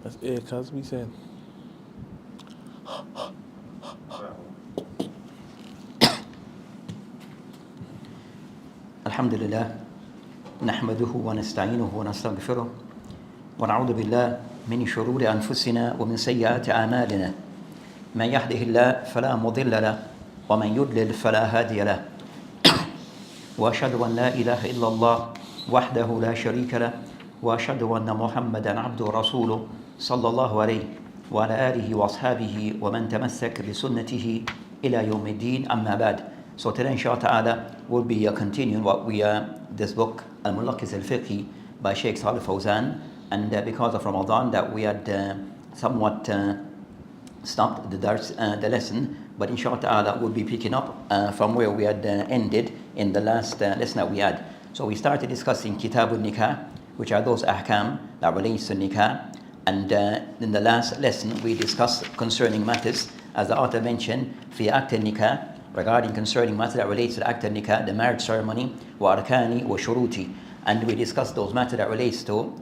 That's it, cuz we said. الحمد لله نحمده ونستعينه ونستغفره ونعوذ بالله من شرور أنفسنا ومن سيئات أعمالنا من يهده الله فلا مضل له ومن يضلل فلا هادي له وأشهد أن لا إله إلا الله وحده لا شريك له وأشهد أن محمدا عبده ورسوله صلى الله عليه وعلى آله وأصحابه ومن تمسك بسنته إلى يوم الدين أما بعد. So today inshallah ta'ala we'll be continuing what we this book Al-Mulakis Al-Fiqhi by Sheikh Salih Fawzan, and because of Ramadan that we had somewhat stopped the lesson, but inshallah ta'ala we'll be picking up from where we had ended in the last lesson that we had. So we started discussing Kitab al-Nikah, which are those ahkam that relates to nikah, and in the last lesson we discussed concerning matters, as the author mentioned, fi act al-nikah, regarding concerning matter that relates to the act of nikah, the marriage ceremony, wa arkani wa shuruti, and we discussed those matter that relates to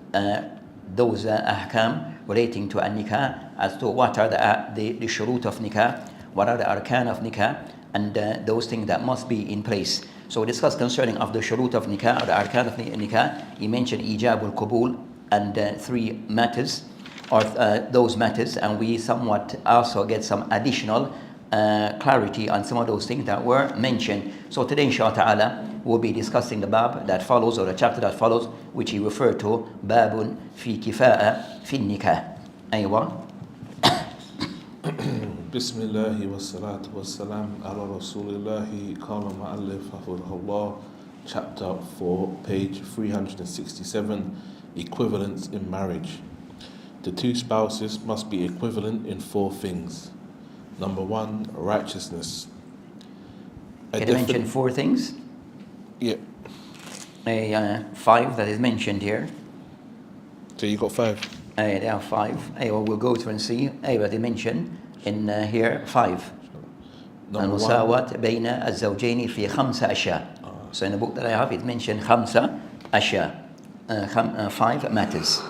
those ahkam relating to al-nikah, as to what are the shurut of nikah, what are the arkan of nikah, and those things that must be in place. So we discussed concerning of the shurut of nikah, or the arkan of nikah. He mentioned ijab al-qubul and three matters, or those matters, and we somewhat also get some additional clarity on some of those things that were mentioned. So today inshallah ta'ala we'll be discussing the bab that follows, or the chapter that follows, which he referred to babun fi kifa'a fi nikah. Aywa. Bismillah wa salatu wa salam ala Rasulillahi qala ma'allif hafidhahullah. Chapter 4, page 367, Equivalence in marriage. The two spouses must be equivalent in four things. Number one, righteousness. Can I mention four things? Yeah. Five that is mentioned here. So you got five? There are five. We'll go through and see. What they mentioned in here, five. المساواة بين الزوجين في خمسة أشياء. So in the book that I have, it mentioned خمسة أشياء. Five matters.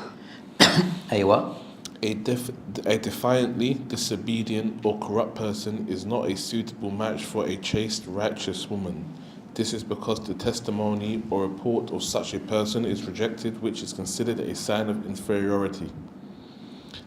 أيوة. A defiantly disobedient or corrupt person is not a suitable match for a chaste, righteous woman. This is because the testimony or report of such a person is rejected, which is considered a sign of inferiority.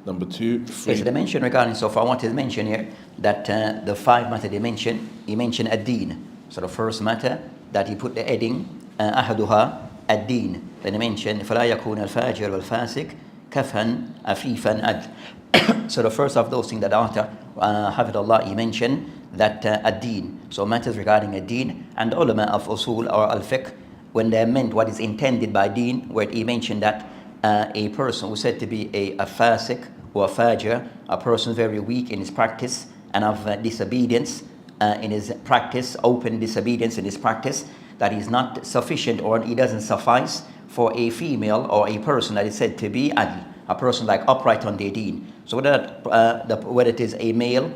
Number two, free. Yes, they mentioned regarding, so far I wanted to mention here that the five matter he mentioned ad-din. So the first matter that he put the heading, أحدها ad-din. Then he mentioned فلا يكون الفاجر والفاسق كفًا عفيفًا عدل. So the first of those things that author Hafidullah, he mentioned that ad-din, so matters regarding ad-din, and the ulama of usul or al-fiqh, when they meant what is intended by deen, where he mentioned that a person who said to be a fasiq or a fajr, a person very weak in his practice and of disobedience in his practice, open disobedience in his practice, that is not sufficient, or he doesn't suffice for a female or a person that is said to be adl, a person like upright on their deen. So whether it is a male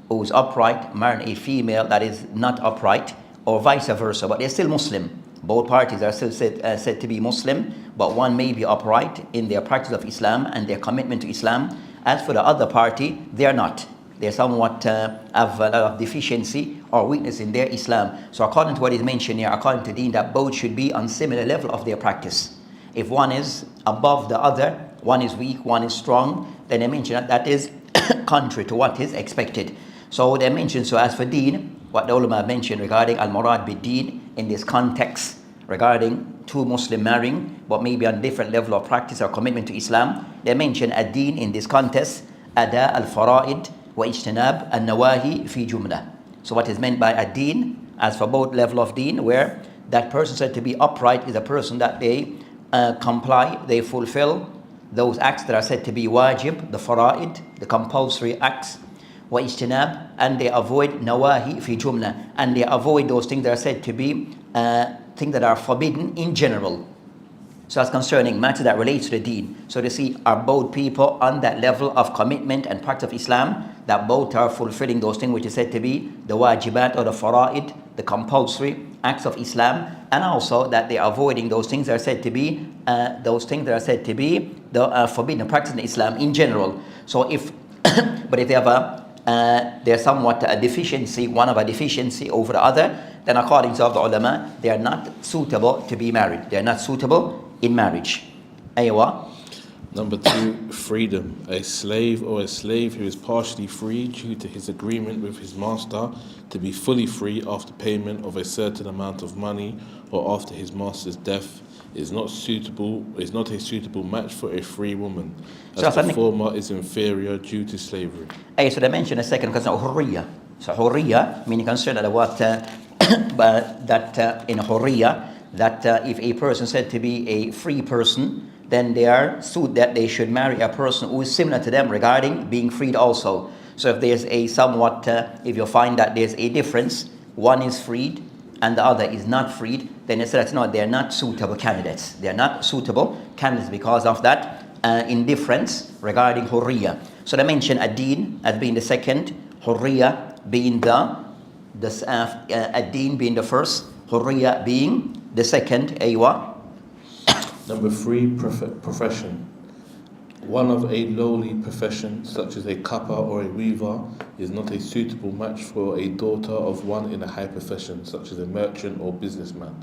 who is upright marrying a female that is not upright, or vice versa, but they're still Muslim. Both parties are still said to be Muslim, but one may be upright in their practice of Islam and their commitment to Islam. As for the other party, they are not. They somewhat have a lot of deficiency or weakness in their Islam. So according to what is mentioned here, according to deen, that both should be on similar level of their practice. If one is above the other, one is weak, one is strong, then they mention that is contrary to what is expected. So they mention, so as for deen, what the ulama mentioned regarding al-murad bid-deen in this context, regarding two Muslim marrying, but maybe on different level of practice or commitment to Islam, they mention ad-deen in this context, ada al-fara'id wa ijtinab al-nawahi fi jumla. So what is meant by ad-deen, as for both level of deen, where that person said to be upright is a person that they comply, they fulfill those acts that are said to be wajib, the fara'id, the compulsory acts, wa ijtinab, and they avoid nawahi fi jumla, and they avoid those things that are said to be things that are forbidden in general. So as concerning matter that relates to the deen, so to see, are both people on that level of commitment and practice of Islam, that both are fulfilling those things which is said to be the wajibat or the fara'id, the compulsory acts of Islam, and also that they are avoiding those things that are said to be the forbidden practice in Islam in general. So if but if they have they're somewhat a deficiency, one of a deficiency over the other, then according to the ulama, they are not suitable to be married. They are not suitable in marriage. Aywa. Number 2, freedom. A slave or a slave who is partially free due to his agreement with his master to be fully free after payment of a certain amount of money or after his master's death is not a suitable match for a free woman, as the former is inferior due to slavery. So they mentioned a second concern, hurriya. So hurriya, meaning concern that what in hurriya, that if a person said to be a free person, then they are sued that they should marry a person who is similar to them regarding being freed also. So if there's a somewhat, if you find that there's a difference, one is freed and the other is not freed, then they say that no, they're not suitable candidates. They're not suitable candidates because of that indifference regarding hurriya. So they mention ad-din as being the second, hurriya being ad-din being the first, hurriya being the second. Aywa. Number 3, profession. One of a lowly profession, such as a cupper or a weaver, is not a suitable match for a daughter of one in a high profession, such as a merchant or businessman.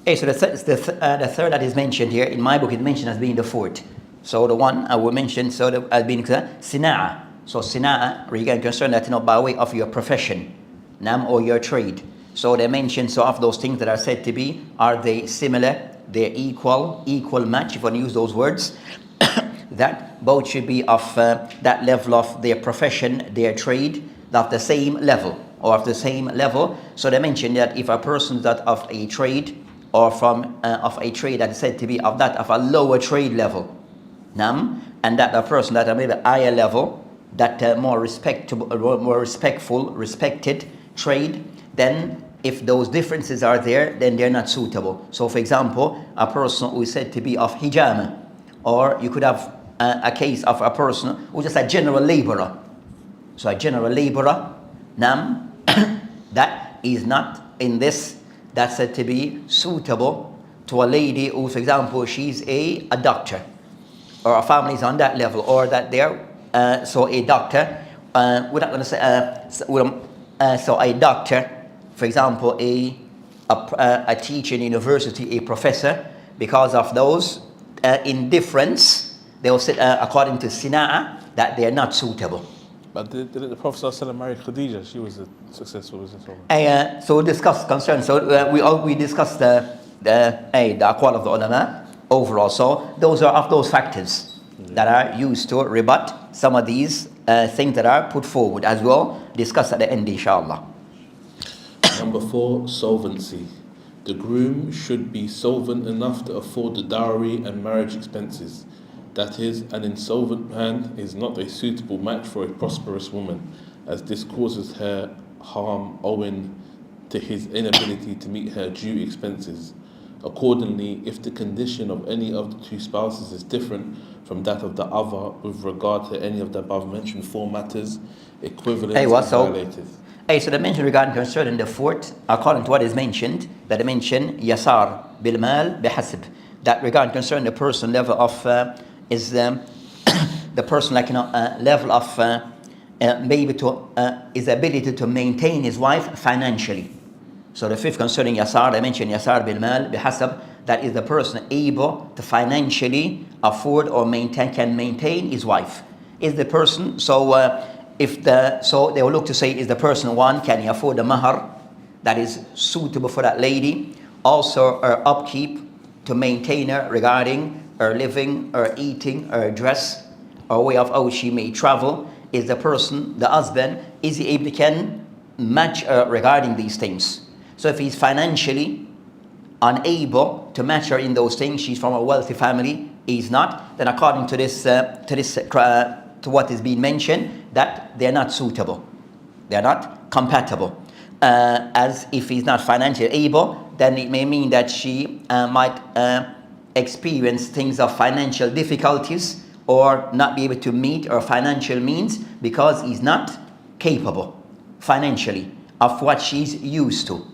So the third that is mentioned here, in my book, is mentioned as being the fourth. So the one I will mention as being sina'a. So sina'a, regarding concern that by way of your profession, or your trade. So they mention of those things that are said to be, are they similar? They're equal match, if one use those words. That both should be of that level of their profession, their trade, of the same level or of the same level. So they mention that if a person that of a trade or from of a trade that is said to be of that of a lower trade level, and that a person that are maybe higher level, that more respected trade, then if those differences are there, then they're not suitable. So for example, a person who is said to be of hijama, or you could have a case of a person who is just a general laborer. So a general laborer, that is not in this, that's said to be suitable to a lady who, for example, she's a doctor, or a family is on that level, or that they're, so a doctor, we're not going to say, so a doctor, for example, a teacher in university, a professor, because of those indifference, they will say, according to Sina'a, that they are not suitable. But did the Prophet ﷺ marry Khadija? She was a successful businesswoman. So we discussed concerns. So we discussed the aqwal of the ulama overall. So those are of those factors that are used to rebut some of these things that are put forward, as well discussed at the end, inshallah. Number 4, solvency. The groom should be solvent enough to afford the dowry and marriage expenses. That is, an insolvent man is not a suitable match for a prosperous woman, as this causes her harm owing to his inability to meet her due expenses. Accordingly, if the condition of any of the two spouses is different from that of the other with regard to any of the above mentioned 4 matters, equivalence is violated. So they mention regarding concerning the fourth, according to what is mentioned, that they mention yasar bil mal bihasib, that regarding concerning the person level of is the person level of maybe to his ability to maintain his wife financially. So the fifth concerning yasar, they mention yasar bil mal bihasab, that is the person able to financially afford or can maintain his wife. Is the person so they will look to say, is the person, one, can he afford the mahar that is suitable for that lady? Also her upkeep to maintain her regarding her living, her eating, her dress, or way of how she may travel. Is the person, the husband, is he able to can match her regarding these things? So if he's financially unable to match her in those things, she's from a wealthy family, he's not, then according to this to what is being mentioned, that they're not suitable, they're not compatible. As if he's not financially able, then it may mean that she might experience things of financial difficulties or not be able to meet her financial means because he's not capable financially of what she's used to.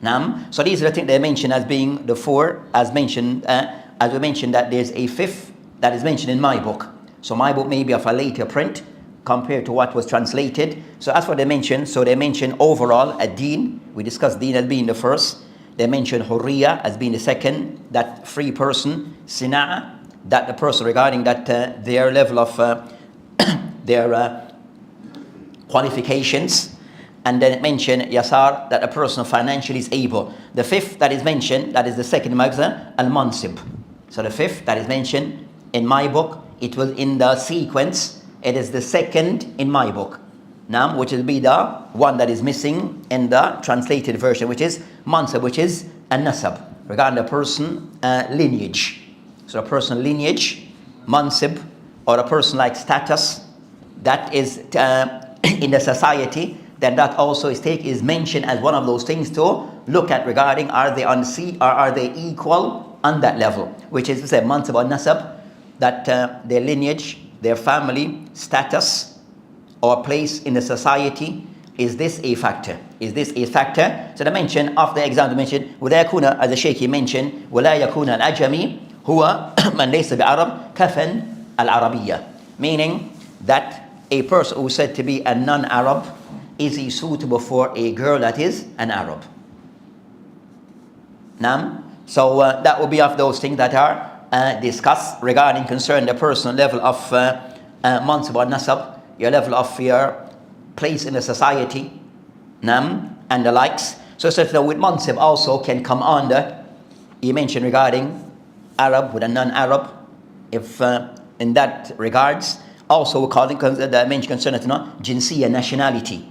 So these are the things they mention as being the four, as mentioned, as we mentioned that there's a fifth that is mentioned in my book. So my book may be of a later print compared to what was translated. So as for they mention, so they mention overall a deen. We discussed deen as being the first. They mention hurriya as being the second, that free person, sina'a, that the person regarding that their level of their qualifications. And then it mentioned yasar, that a person financially is able. The fifth that is mentioned, that is the second magza, al-mansib. So the fifth that is mentioned in my book, it was in the sequence, it is the second in my book. Now, which will be the one that is missing in the translated version, which is mansib, which is an-nasab, regarding the person lineage. So a person lineage, mansib, or a person like status, that is in the society, then that also is mentioned as one of those things to look at regarding are they on C or are they equal on that level, which is to say mansib or nasab, that their lineage, their family status or place in the society, is this a factor? Is this a factor? So the mention of the example mentioned, ولا يكون, as the Shaykh mentioned, ولا يكون الأجمي هو من ليس بعرب كفن العربية, meaning that a person who is said to be a non-Arab, is he suitable for a girl that is an Arab? So that will be of those things that are discussed regarding concern the personal level of mansib or nasab, your level of your place in the society, and the likes. So with mansib also can come under, you mentioned regarding Arab with a non-Arab, if in that regards, also calling the mention concerning jinsiya, nationality,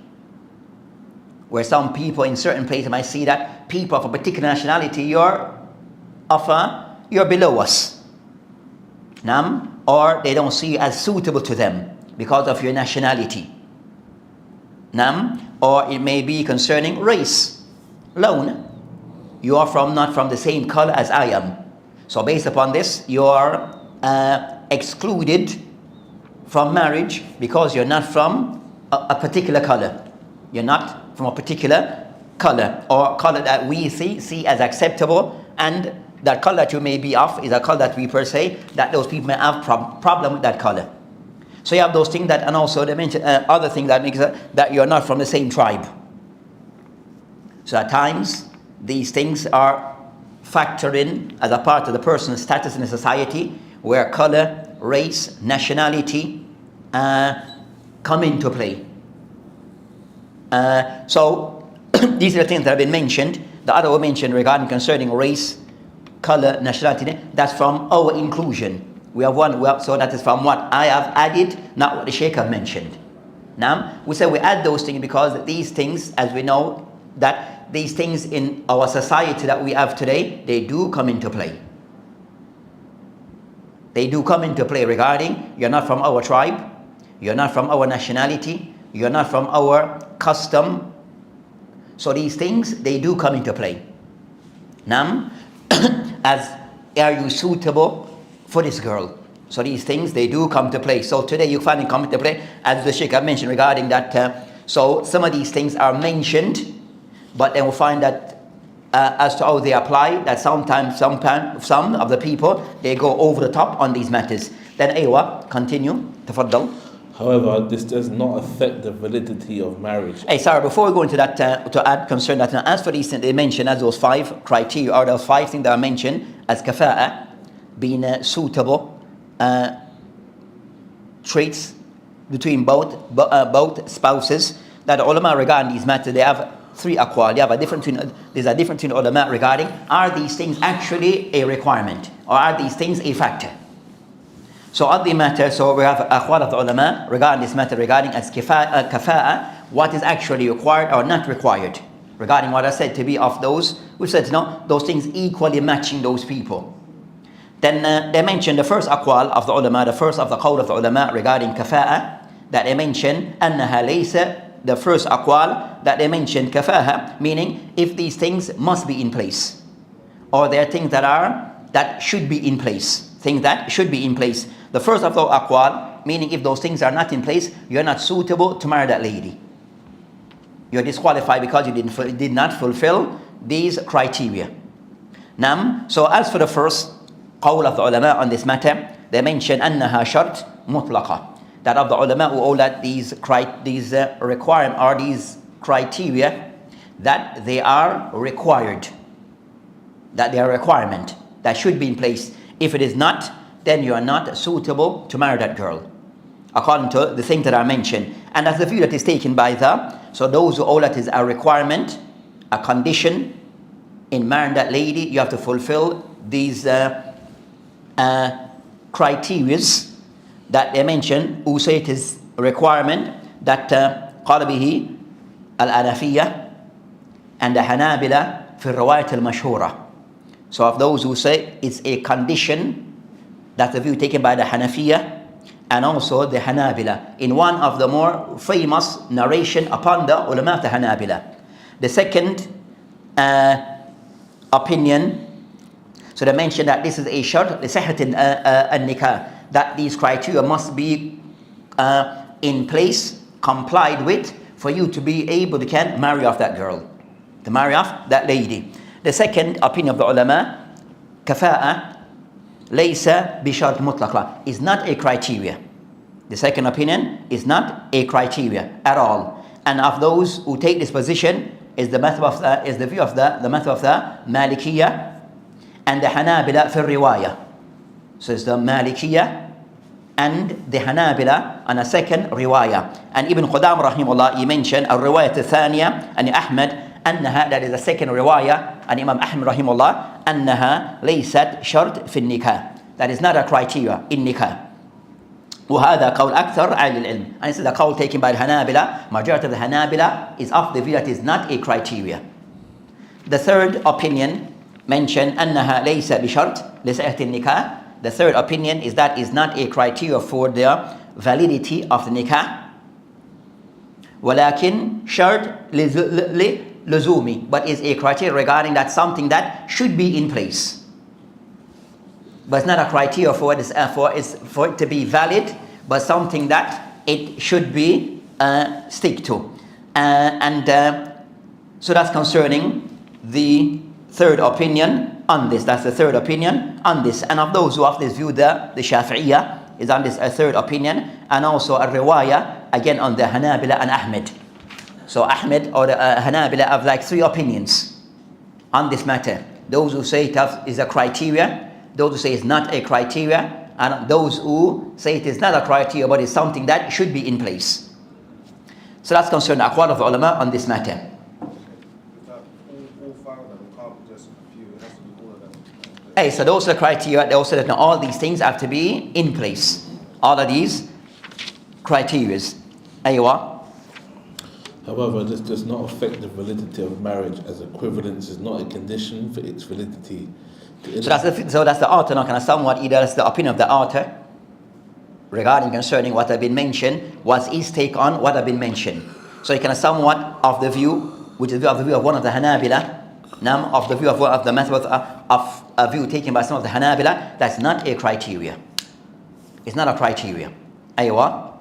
where some people in certain places might see that people of a particular nationality, you're below us, or they don't see you as suitable to them because of your nationality, or it may be concerning race alone. You are not from the same color as I am, so based upon this, you are excluded from marriage because you're not from a particular color. You're not from a particular color, or color that we see as acceptable, and that color that you may be of is a color that we per se, that those people may have problem with that color. So you have those things that, and also they mention other things that makes that you're not from the same tribe. So at times these things are factored in as a part of the person's status in the society, where color, race, nationality come into play. So these are the things that have been mentioned. The other were mentioned regarding concerning race, color, nationality. That's from our inclusion. We have one. So that is from what I have added, not what the Shaykh have mentioned. Now we say we add those things because these things, as we know, that these things in our society that we have today, they do come into play. They do come into play regarding you're not from our tribe, you're not from our nationality, you're not from our custom. So these things, they do come into play. Now, as are you suitable for this girl? So these things, they do come to play. So today you find it come into play, as the Sheikh mentioned regarding that. So some of these things are mentioned, but then we'll find that as to how they apply, that sometimes some of the people, they go over the top on these matters. Then continue, tafaddal. However, this does not affect the validity of marriage. Hey, sorry, before we go into that, to add concern that as for these things they mentioned as those 5 criteria, or those 5 things that are mentioned as kafa'a, being suitable traits between both spouses, that ulama regarding these matters, they have 3 aqwal. There's a difference between ulama regarding, are these things actually a requirement, or are these things a factor? So on the matter, so we have aqwal of the ulama regarding this matter, regarding as kafa'a, what is actually required or not required, regarding what I said to be of those, we said those things equally matching those people. Then they mentioned the first aqwal of the ulama, the first of the qawl of the ulama regarding kafa'a, that they mentioned annaha laysa, the first aqwal that they mentioned kafaha, meaning if these things must be in place, or there are things that should be in place, things that should be in place. The first of the aqwal, meaning if those things are not in place, you're not suitable to marry that lady. You're disqualified because you did not fulfill these criteria. So as for the first qawl of the ulama on this matter, they mention أنها شرط مطلقة, that of the ulama who hold that these requirement or these criteria, that they are required, that they are a requirement that should be in place. If it is not, then you are not suitable to marry that girl, according to the things that are mentioned. And that's the view that is taken by so those who hold that is a requirement, a condition in marrying that lady, you have to fulfill these criterias that they mention, who say it is a requirement, that قال به الأنفية and the Hanabila في الرواية المشهورة. So of those who say it's a condition, that's the view taken by the Hanafiya and also the Hanabila in one of the more famous narration upon the ulama of the Hanabila. The second opinion, so they mention that this is a shart لصحة النكاح, that these criteria must be in place, complied with, for you to be able to marry off that girl, to marry off that lady. The second opinion of the ulama, كفاءة ليس بشرط مطلقة, is not a criteria. The second opinion is not a criteria at all. And of those who take this position is the view of the method of the Malikiyya and the Hanabila في الرواية. So it's the Malikiyya and the Hanabila on a second riwayah. And Ibn Qudam rahimahullah, he mentioned الرواية الثانية and Ahmad أنها, that is the second riwayah, and Imam Ahmad rahimahullah, أنها ليست شرط في النكاح, that is not a criteria in nikah. وهذا قول أكثر أهل العلم, and this is the qawl taken by the Hanabila. Majority of the Hanabila is of the view that is not a criteria. The third opinion mentioned أنها ليس بشرط لصحة النكاح. The third opinion is that is not a criteria for the validity of the nikah, ولكن شرط لزومي, but is a criteria regarding that something that should be in place, but it's not a criteria for it to be valid, but something that it should be stick to. So that's concerning the third opinion on this. That's the third opinion on this. And of those who have this view, the Shafi'iyya is on this third opinion, and also a riwayah again on the Hanabila and Ahmed. So Ahmed or the Hanabila have like three opinions on this matter. Those who say it is a criteria, those who say it's not a criteria, and those who say it is not a criteria but it's something that should be in place. So that's concerning the aqwal of the ulama on this matter. Hey, so those are the criteria. They also said that all these things have to be in place. All of these criterias. Aywa. However, this does not affect the validity of marriage, as equivalence is not a condition for its validity. So that's the author, not kind of somewhat either that's the opinion of the author regarding concerning what have been mentioned, what's his take on what have been mentioned. So you can somewhat of the view, which is of the view of one of the Hanabila, of the view of the method of a view taken by some of the Hanabila, that's not a criteria. It's not a criteria. Aywa.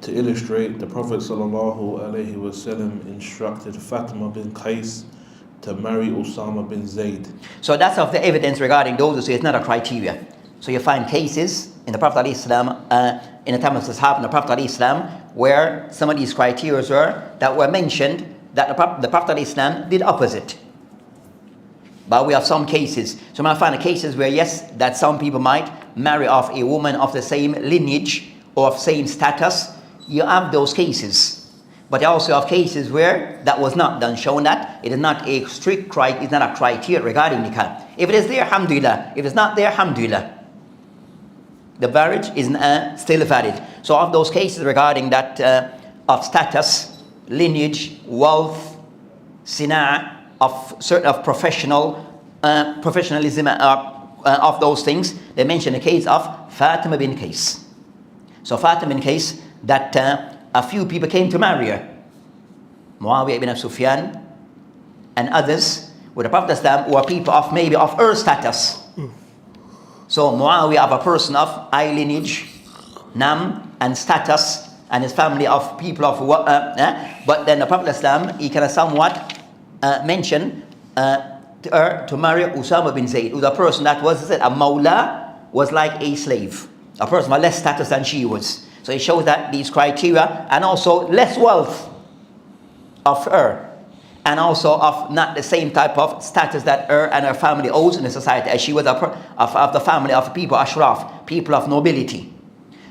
To illustrate, the Prophet ﷺ instructed Fatima bin Qais to marry Usama bin Zayd. So that's of the evidence regarding those who say it's not a criteria. So you find cases in the Prophet ﷺ, in the time of the Sahaba and the Prophet ﷺ, where some of these criteria were mentioned, that the Prophet ﷺ did opposite. But we have some cases. So we find cases where yes, that some people might marry off a woman of the same lineage or of same status. You have those cases. But you also have cases where that was not done, showing that it is not a strict criteria, it's not a criteria regarding nikah. If it is there, alhamdulillah. If it's not there, alhamdulillah. The marriage is still valid. So of those cases regarding that of status, lineage, wealth, sina, of certain of professionalism of those things, they mention the case of Fatima bin Qais. So Fatima bin Qais, that a few people came to marry her, Muawiyah ibn Sufyan and others, with the Prophet who are people of maybe of her status. So Muawiyah of a person of high lineage, and status, and his family of people of but then the Prophet he kind of somewhat mentioned to her to marry Usama bin Zayd, who's a person that was said a mawla, was like a slave, a person with less status than she was. So it shows that these criteria, and also less wealth of her, and also of not the same type of status that her and her family owes in the society, as she was of the family of people, ashraf, people of nobility.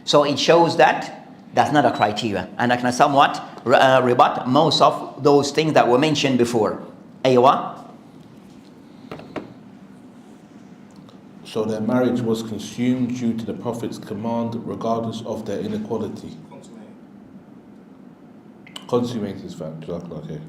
So it shows that that's not a criteria, and I can somewhat rebut most of those things that were mentioned before. Aywa. So their marriage was consumed due to the Prophet's command, regardless of their inequality. Consummated is fact, okay.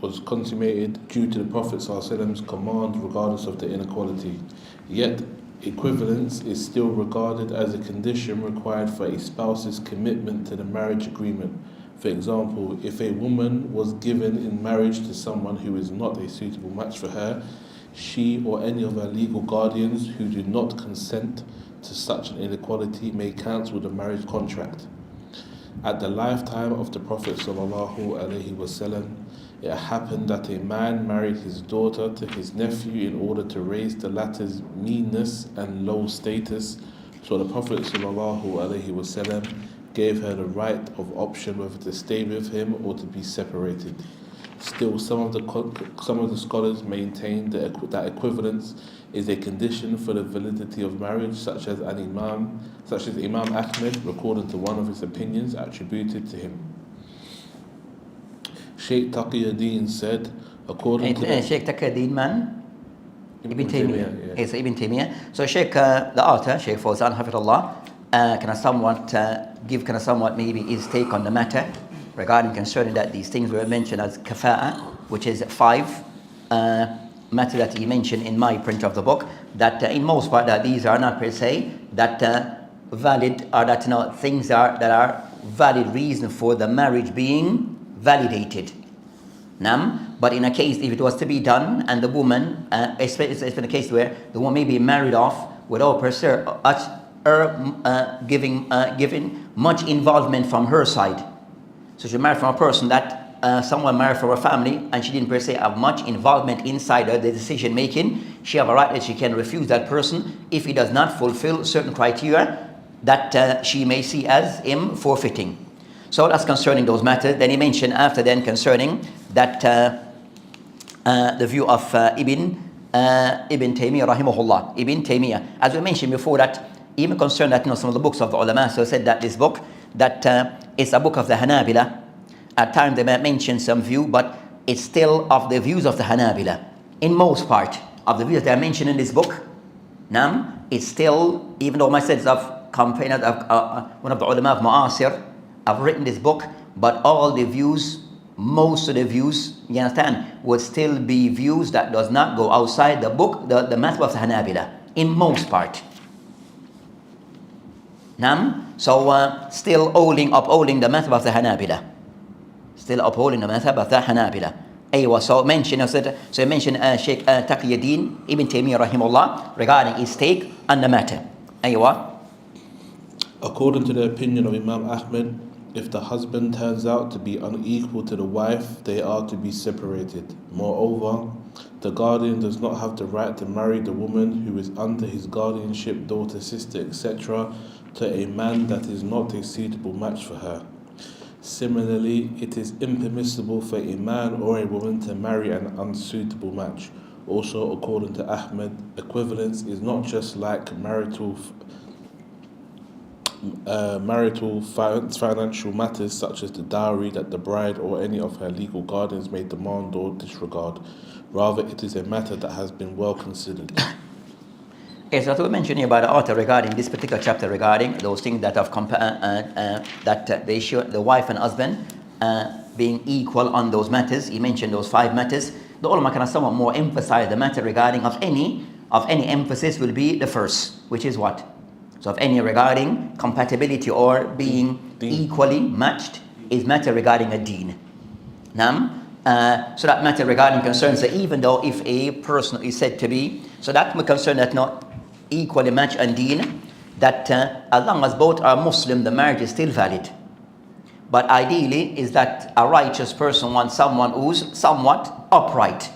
Was consummated due to the Prophet's command, regardless of their inequality. Yet, equivalence is still regarded as a condition required for a spouse's commitment to the marriage agreement. For example, if a woman was given in marriage to someone who is not a suitable match for her, she or any of her legal guardians who do not consent to such an inequality may cancel the marriage contract. At the lifetime of the Prophet ﷺ, it happened that a man married his daughter to his nephew in order to raise the latter's meanness and low status. So the Prophet ﷺ gave her the right of option whether to stay with him or to be separated. Still, some of the scholars maintain that equivalence is a condition for the validity of marriage, such as Imam Ahmed, according to one of his opinions attributed to him. Sheikh Taqiyuddin said, according to Sheikh Taqiyuddin man? Ibn Taymiyyah. Yeah. Yes, Ibn Taymiyyah. So Sheikh, the author, Sheikh Fawzan Hafidullah, can I somewhat maybe his take on the matter regarding concerning that these things were mentioned as kafa'a, which is 5 matter that he mentioned in my print of the book, that in most part that these are not per se that valid, or that things that are valid reason for the marriage being validated. But in a case if it was to be done and the woman, it's been a case where the woman may be married off without her giving much involvement from her side. So she married from a person that someone married from her family, and she didn't per se have much involvement inside her, the decision making. She have a right that she can refuse that person if he does not fulfill certain criteria that she may see as him forfeiting. So that's concerning those matters. Then he mentioned after then concerning that the view of Ibn Taymiyyah rahimahullah. Ibn Taymiyyah, as we mentioned before, that even concerned that some of the books of the ulama, so said that this book that it's a book of the Hanabila. At times they might mention some view, but it's still of the views of the Hanabila. In most part of the views that are mentioned in this book, it's still, even though myself of one of the ulama of Mu'asir, I've written this book, but all the views, most of the views, you understand, would still be views that does not go outside the book, the madhab of the Hanabila, in most part. So still upholding the madhab of the Hanabila. Still upholding the madhab of the Hanabila. Aywa, so mention Sheikh Taqiyuddin Ibn Taymiyyah rahimahullah regarding his take on the matter. Aywa. According to the opinion of Imam Ahmed, if the husband turns out to be unequal to the wife, they are to be separated. Moreover, the guardian does not have the right to marry the woman who is under his guardianship, daughter, sister, etc., to a man that is not a suitable match for her. Similarly, it is impermissible for a man or a woman to marry an unsuitable match. Also, according to Ahmed, equivalence is not just like marital financial matters such as the dowry that the bride or any of her legal guardians may demand or disregard. Rather, it is a matter that has been well considered. Yes, what we mentioned here by the author regarding this particular chapter regarding those things that have the issue, the wife and husband being equal on those matters. He mentioned those 5 matters. The ulama can somewhat more emphasize the matter regarding of any emphasis will be the first, which is what? So of any regarding compatibility or being equally matched is matter regarding a deen. So that matter regarding concerns that even though if a person is said to be, so that may concern that not equally matched on deen, that as long as both are Muslim, the marriage is still valid. But ideally is that a righteous person wants someone who's somewhat upright.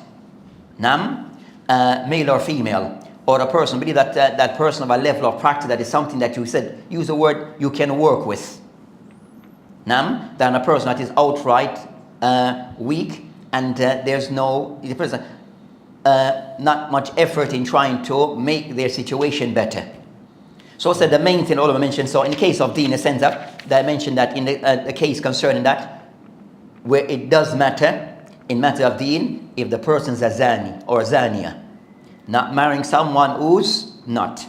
Male or female. Or a person, believe that that person of a level of practice that is something that you said, use the word you can work with. Than a person that is outright weak and there's no, the person, not much effort in trying to make their situation better. So I said the main thing all of I mentioned, so in the case of deen, in the sense that I mentioned that in the case concerning that, where it does matter, in matter of deen, if the person's a zani or a zaniya, not marrying someone who's not.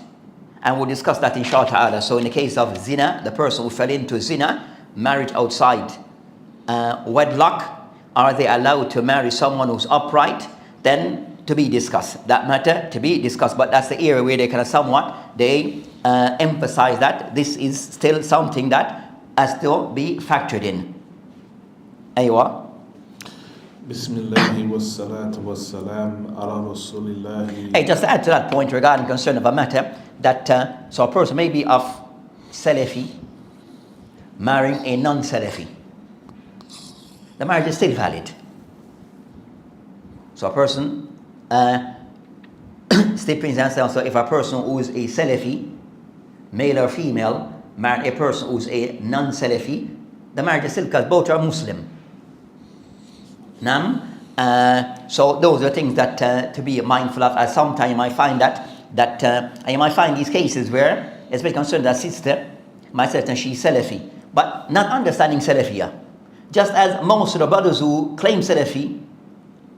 And we'll discuss that inshallah ta'ala. So in the case of zina, the person who fell into zina, marriage outside wedlock, are they allowed to marry someone who's upright? Then to be discussed. That matter to be discussed. But that's the area where they kind of somewhat, they emphasize that this is still something that has to be factored in. Aywa. Bismillah wa salatu wa salam ala Rasulillah. Hey, just to add to that point regarding concern of a matter, that so a person may be of Salafi marrying a non-Salafi. The marriage is still valid. So a person, still brings answer, so if a person who is a Salafi, male or female, marry a person who is a non-Salafi, the marriage is still, because both are Muslim. So those are things that to be mindful of. As sometimes you might find that you might find these cases where, especially concerned that sister, my sister, she's Salafi, but not understanding Salafiyah. Just as most of the brothers who claim Salafi,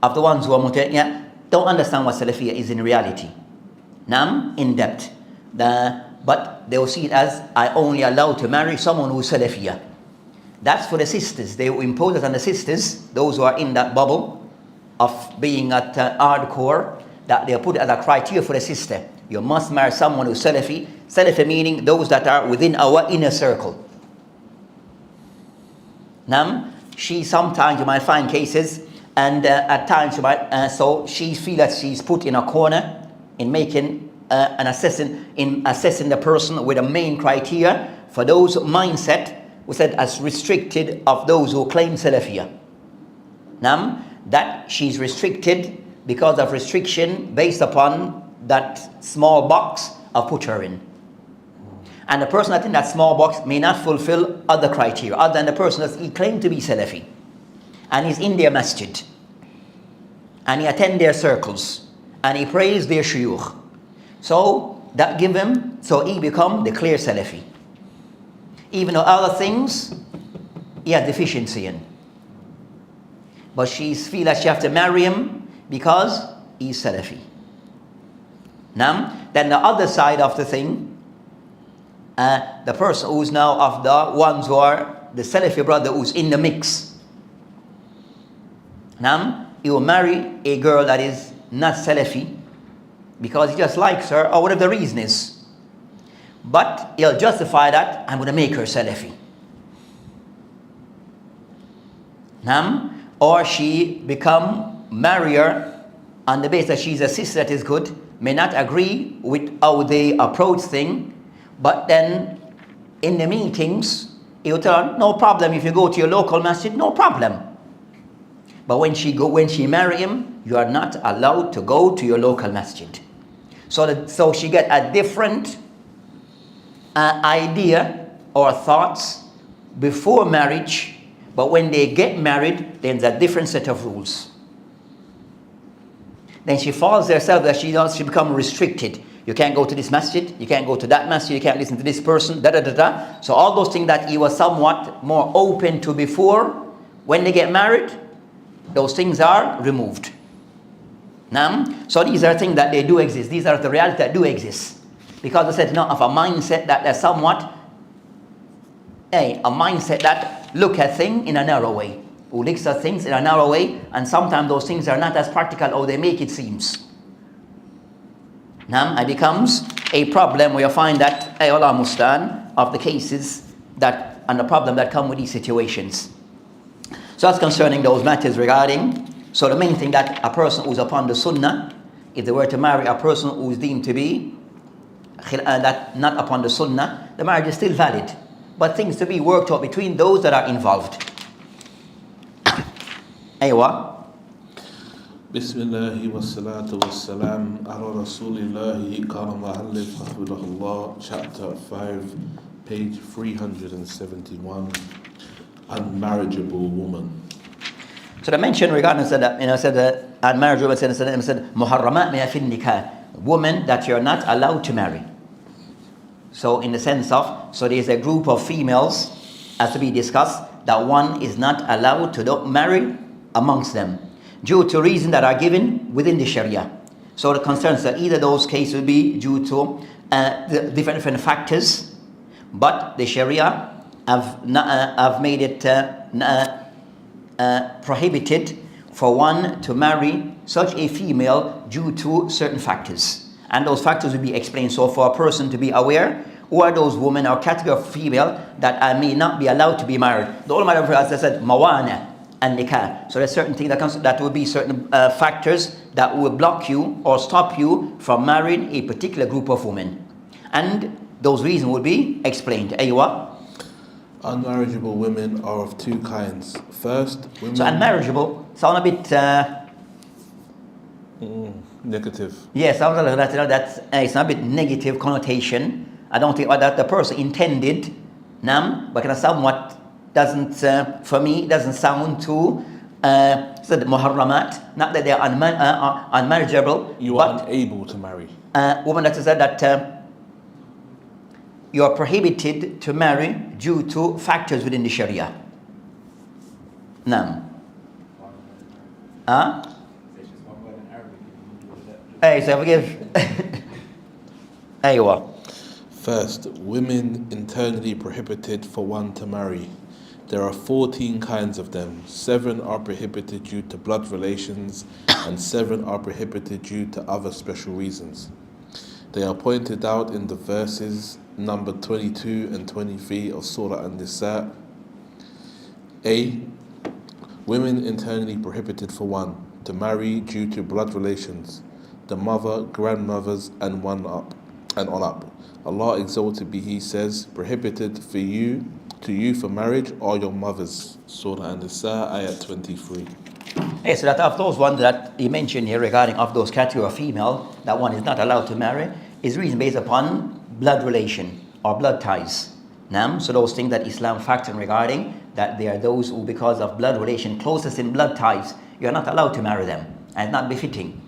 of the ones who are Muta'iyya, don't understand what Salafiyah is in reality. In depth. But they will see it as, I only allow to marry someone who's Salafiyah. That's for the sisters. They will impose it on the sisters, those who are in that bubble of being at hardcore, that they'll put it as a criteria for the sister. You must marry someone who's Salafi. Salafi meaning those that are within our inner circle. She sometimes, you might find cases, and at times you might, so she feels that she's put in a corner in making assessing the person with a main criteria for those mindset, we said as restricted of those who claim Salafiyah. That she's restricted because of restriction based upon that small box of put her in. And the person that's in that small box may not fulfill other criteria, other than the person that he claimed to be Salafi. And he's in their masjid. And he attends their circles. And he prays their shuyukh. So that give him, so he become the clear Salafi. Even though other things he has deficiency in. But she feels that she has to marry him because he's Salafi. Then the other side of the thing, the person who's now of the ones who are the Salafi brother who's in the mix. He will marry a girl that is not Salafi because he just likes her or whatever the reason is. But he'll justify that, I'm going to make her Salafi. Or she marry her on the basis that she's a sister that is good, may not agree with how they approach things, but then in the meetings, he'll tell her, no problem, if you go to your local masjid, no problem. But when she marry him, you are not allowed to go to your local masjid. So she get a different idea or thoughts before marriage, but when they get married, there's a different set of rules. Then she falls herself that she become restricted. You can't go to this masjid, you can't go to that masjid, you can't listen to this person, So all those things that he was somewhat more open to before, when they get married, those things are removed. So these are things that they do exist. These are the reality that do exist. Because I said not of a mindset that there's somewhat a mindset that look at things in a narrow way. Who looks at things in a narrow way, and sometimes those things are not as practical or they make it seems. It becomes a problem where you find that Allah Mustan of the cases that and the problem that come with these situations. So that's concerning those matters regarding. So the main thing that a person who's upon the Sunnah, if they were to marry a person who's deemed to be that not upon the Sunnah, the marriage is still valid. but things to be worked out between those that are involved. Aywa. Bismillah wa salatu wa salam ala Rasulillahi karama halif hafidahullah, chapter 5, page 371, unmarriageable woman. So the mention regarding said unmarriageable said muharramat min fi nikah, woman that you're not allowed to marry. So in the sense of, so there's a group of females as to be discussed that one is not allowed to marry amongst them due to reasons that are given within the Sharia. So the concerns that either those cases will be due to the different factors, but the Sharia have made it prohibited for one to marry such a female due to certain factors. And those factors will be explained. So for a person to be aware, who are those women or category of female that may not be allowed to be married. The ulama, as I said, mawana and nikah. So there's certain things that will be certain factors that will block you or stop you from marrying a particular group of women. And those reasons will be explained. Aywa. Unmarriageable women are of two kinds. First, women... So unmarriageable sound a bit... negative. Yes, sounds like that. It's not a bit negative connotation. I don't think that the person intended, but kind of somewhat doesn't, for me, doesn't sound too muharramat. Not that they are unmarriageable. You are unable to marry. Woman that said that you are prohibited to marry due to factors within the Sharia. Nam. Hey, so forgive. Aywa. First, women internally prohibited for one to marry. There are 14 kinds of them. 7 are prohibited due to blood relations, and 7 are prohibited due to other special reasons. They are pointed out in the verses number 22 and 23 of Surah An-Nisa. A. Women internally prohibited for one to marry due to blood relations, the mother, grandmothers, and on up. Allah exalted be He says, prohibited for you for marriage are your mothers. Surah An-Nisa, ayat 23. Yes, so that of those ones that he mentioned here regarding of those category of female that one is not allowed to marry is reason based upon blood relation or blood ties. So those things that Islam factor regarding that there are those who because of blood relation closest in blood ties, you're not allowed to marry them and not befitting.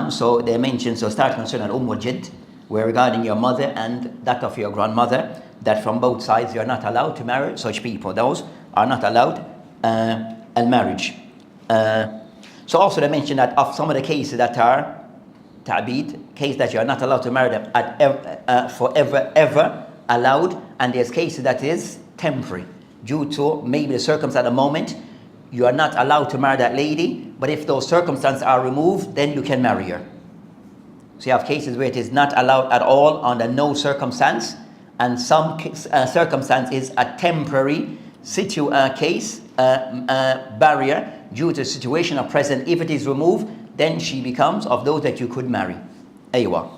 So they mentioned, so start concerning Jid, where regarding your mother and that of your grandmother, that from both sides you are not allowed to marry such people. Those are not allowed marriage. So also they mentioned that of some of the cases that are ta'bid, case that you are not allowed to marry them forever ever allowed, and there's cases that is temporary due to maybe the circumstance at the moment. You are not allowed to marry that lady, but if those circumstances are removed, then you can marry her. So you have cases where it is not allowed at all under no circumstance, and some circumstance is a temporary barrier due to the situation of present. If it is removed, then she becomes of those that you could marry. Aywa.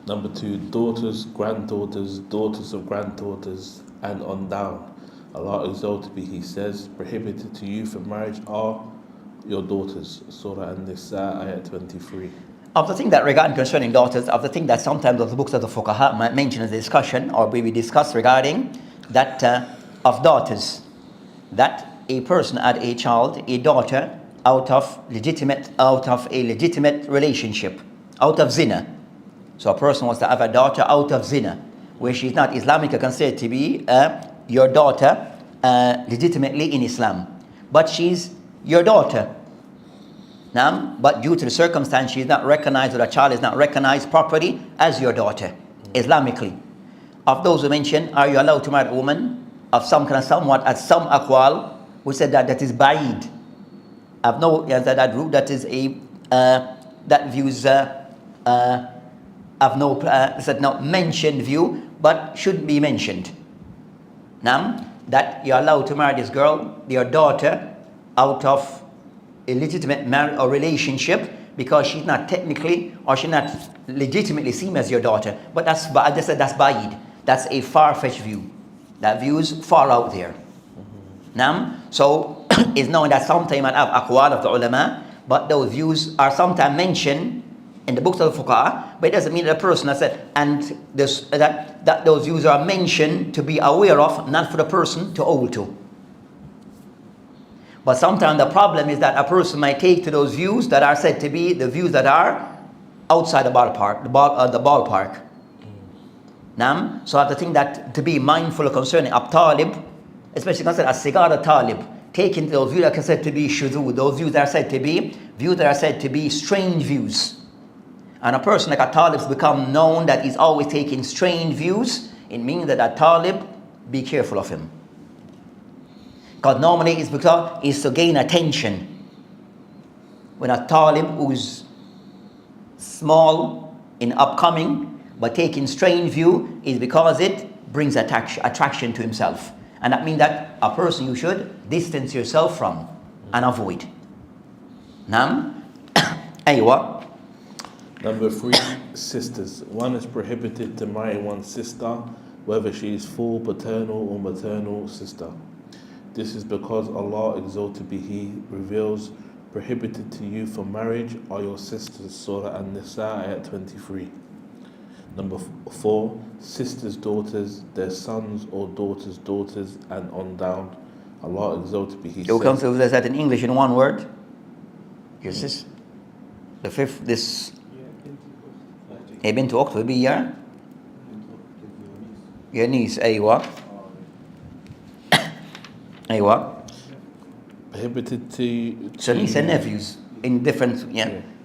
Number 2, daughters, granddaughters, daughters of granddaughters, and on down. Allah exalted be He says, prohibited to you for marriage are your daughters. Surah An-Nisa, ayat 23. Of the thing that regarding concerning daughters, of the thing that sometimes of the books of the fuqaha might mention as a discussion, or we discuss regarding that of daughters, that a person had a child, a daughter, out of a legitimate relationship, out of zina. So a person wants to have a daughter out of zina, where she's not Islamically considered to be your daughter legitimately in Islam, but she's your daughter. But due to the circumstance, she is not recognized, or the child is not recognized properly as your daughter, Islamically. Of those who mentioned, are you allowed to marry a woman of some kind of somewhat at some aqwal who said that is ba'id? I've no that group that is a that views have no said not mentioned view, but should be mentioned. That you're allowed to marry this girl, your daughter, out of a legitimate marriage or relationship, because she's not technically or she's not legitimately seen as your daughter. But that's ba'id. That's a far-fetched view. that views fall out there. So it's known that sometimes I have aqwal of the ulama, but those views are sometimes mentioned in the books of the fuqaha, but it doesn't mean that a person has said, and that those views are mentioned to be aware of, not for the person to hold to. But sometimes the problem is that a person might take to those views that are said to be the views that are outside the ballpark, the ballpark. So I have to think that to be mindful concerning talib, especially concerning as-sigara talib, taking those views that are said to be shudud, those views that are said to be strange views. And a person like a talib has become known that he's always taking strange views. It means that a talib, be careful of him. Because normally it's because it's to gain attention. When a talib who's small in upcoming but taking strange view is because it brings attraction to himself. And that means that a person you should distance yourself from and avoid. Aywa. Number 3, sisters. One is prohibited to marry one's sister, whether she is full paternal or maternal sister. This is because Allah, exalted be He, reveals, prohibited to you for marriage are your sisters, Surah An-Nisa, ayat 23. Number 4, sisters' daughters, their sons or daughters, and on down. Allah, exalted be He. You come to that in English in one word. Your sister. The 5th, this. بنت أخت will be your niece. أيوة. Prohibited to so niece and nephews in different